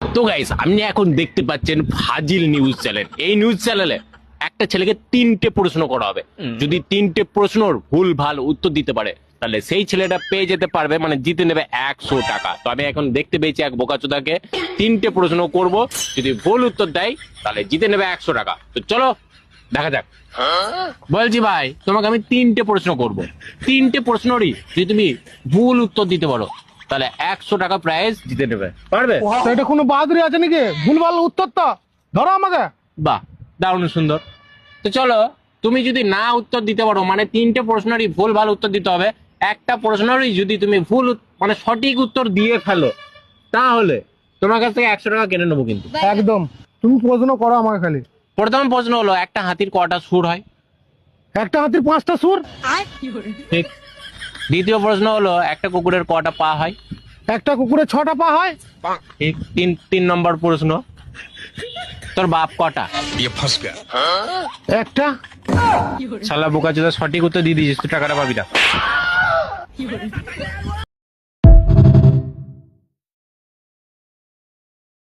তো গাইস, আপনি এখন দেখতে পাচ্ছেন ফাজিল নিউজ চ্যানেল। এই নিউজ চ্যানেলে একটা ছেলেকে 3টে প্রশ্ন করা হবে। যদি 3টে প্রশ্নর ভুল ভাল উত্তর দিতে পারে তাহলে সেই ছেলেটা পেয়ে যেতে পারবে, মানে জিতে নেবে 100 টাকা। তো আমি এখন দেখতে পেয়েছি এক বোকাচোদাকে 3টে প্রশ্ন করব, যদি ভুল উত্তর দেয় তাহলে জিতে নেবে 100 টাকা। তো চলো দেখা যাক। বলছি ভাই, তোমাকে আমি 3টে প্রশ্ন করব। 3টে প্রশ্নরই যদি তুমি ভুল উত্তর দিতে পারো তাহলে 100 টাকা প্রাইজ জিতে নেবে, পারবে? তো এটা কোনো বাহাদুরি আছে নাকি? ভুলভাল উত্তরটা ধরো আমাকে। বাহ, দারুণ সুন্দর। তো চলো, তুমি যদি না উত্তর দিতে পারো, মানে 3টে প্রশ্নেরই ভুল ভালো উত্তর দিতে হবে, একটা প্রশ্নেরই যদি তুমি মানে সঠিক উত্তর দিয়ে ফেলো তাহলে তোমার কাছ থেকে 100 টাকা কেটে নেবো কিন্তু। একদম, তুমি প্রশ্ন করো আমাকে খালি। প্রথম প্রশ্ন হলো, একটা হাতির কটা সুর হয়? একটা হাতির 5টা সুর। ঠিক। দ্বিতীয় প্রশ্ন হলো, একটা কুকুরের কটা পা হয়? একটা কুকুরের 6টা পা হয়। ঠিক। তিন নম্বর প্রশ্ন, তোর বাপ কটা? একটা। শালা বোকাচোদা, সঠিক উত্তর দিয়ে দিয়েছিস, তুই টাকাটা পাবি না।